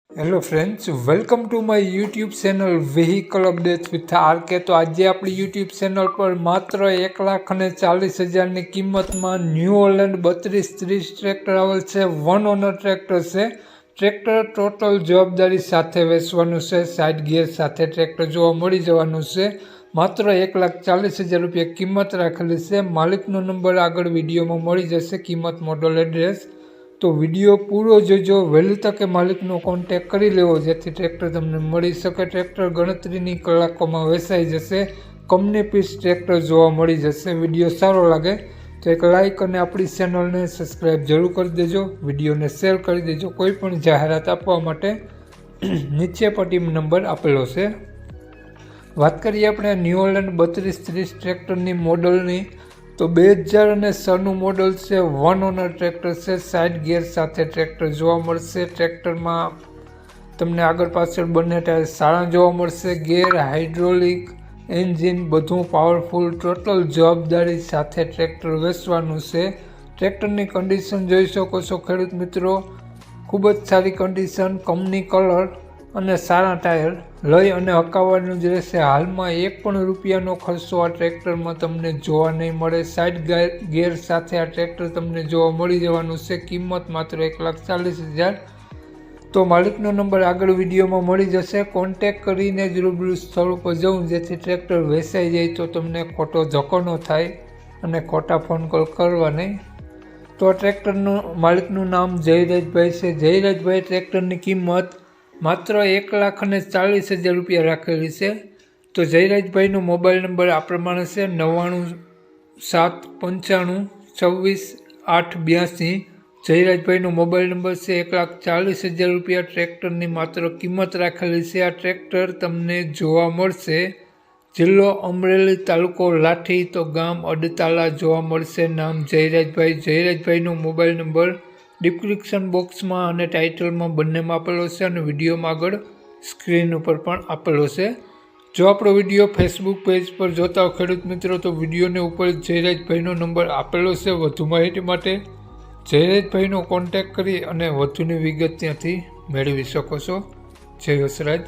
Hello friends, welcome to my YouTube channel vehicle updates with RK. તો આજે આપણી YouTube channel પર માત્ર 1,40,000ની કિંમતમાં ન્યૂ હોલેન્ડ 3230 ટ્રેક્ટર આવેલ છે। વન ઓનર ટ્રેક્ટર છે। ટ્રેક્ટર ટોટલ જવાબદારી સાથે વેચવાનું છે। સાઇડ ગિયર સાથે ટ્રેક્ટર જોવા મળી જવાનું છે। માત્ર 1,40,000 રૂપિયા કિંમત રાખેલી છે। માલિકનો નંબર આગળ વિડીયોમાં મળી જશે, કિંમત, મોડલ, એડ્રેસ। તો વિડીયો પૂરો જોજો, વહેલી તકે માલિકનો કોન્ટેક કરી લેવો જેથી ટ્રેક્ટર તમને મળી શકે। ટ્રેક્ટર ગણતરીની કલાકોમાં વેચાઈ જશે। કંપની પીસ ટ્રેક્ટર જોવા મળી જશે। વિડીયો સારો લાગે તો એક લાઇક અને આપણી ચેનલને સબસ્ક્રાઈબ જરૂર કરી દેજો। વિડીયોને શેર કરી દેજો। કોઈ પણ જાહેરાત આપવા માટે નીચે પટ્ટીમાં નંબર આપેલો છે। વાત કરીએ આપણે ન્યૂ હોલેન્ડ 3230 ટ્રેક્ટરની મોડલની, તો 2006નું મોડલ છે। વન ઓનર ટ્રેક્ટર છે। સાઇડ ગિયર સાથે ટ્રેક્ટર જોવા મળશે। ટ્રેક્ટરમાં તમને આગળ પાછળ બંને ટાયર સારા જોવા મળશે। ગિયર, હાઇડ્રોલિક, એન્જિન બધું પાવરફુલ, ટોટલ જવાબદારી સાથે ટ્રેક્ટર વેચવાનું છે। ટ્રેક્ટરની કન્ડિશન જોઈ શકો છો ખેડૂત મિત્રો, ખૂબ જ સારી કન્ડિશન, કંપની કલર અને સારા ટાયર લઈ અને હકાવવાનું જ રહેશે। હાલમાં એક પણ રૂપિયાનો ખર્ચો આ ટ્રેક્ટરમાં તમને જોવા નહીં મળે। સાઇડ ગિયર સાથે આ ટ્રેક્ટર તમને જોવા મળી જવાનું છે। કિંમત માત્ર 1,40,000। તો માલિકનો નંબર આગળ વિડીયોમાં મળી જશે। કોન્ટેક કરીને જ રૂબરૂ સ્થળ ઉપર જવું જેથી ટ્રેક્ટર વેચાઈ જાય તો તમને ખોટો ધક્કો ન થાય અને ખોટા ફોન કોલ કરવા નહીં। તો આ ટ્રેક્ટરનું માલિકનું નામ જયરાજભાઈ છે। જયરાજભાઈ ટ્રેક્ટરની કિંમત માત્ર 1,40,000 રૂપિયા રાખેલી છે। તો જયરાજભાઈનો મોબાઈલ નંબર આ પ્રમાણે છે: 9975924882। જયરાજભાઈનો મોબાઈલ નંબર છે। 1,40,000 રૂપિયા ટ્રેક્ટરની માત્ર કિંમત રાખેલી છે। આ ટ્રેક્ટર તમને જોવા મળશે જિલ્લો અમરેલી, તાલુકો લાઠી, તો ગામ અડતાલા જોવા મળશે। નામ જયરાજભાઈ। જયરાજભાઈનો મોબાઈલ નંબર ડિસ્ક્રિપ્શન બોક્સમાં અને ટાઇટલમાં બંનેમાં આપેલો છે અને વિડીયોમાં આગળ સ્ક્રીન ઉપર પણ આપેલો છે। જો આપણો વિડીયો ફેસબુક પેજ પર જોતા હો ખેડૂત મિત્રો, તો વિડીયોને ઉપર જયરાજભાઈનો નંબર આપેલો છે। વધુ માહિતી માટે જયરાજભાઈનો કોન્ટેક કરી અને વધુની વિગત ત્યાંથી મેળવી શકો છો। જય વસરાજ।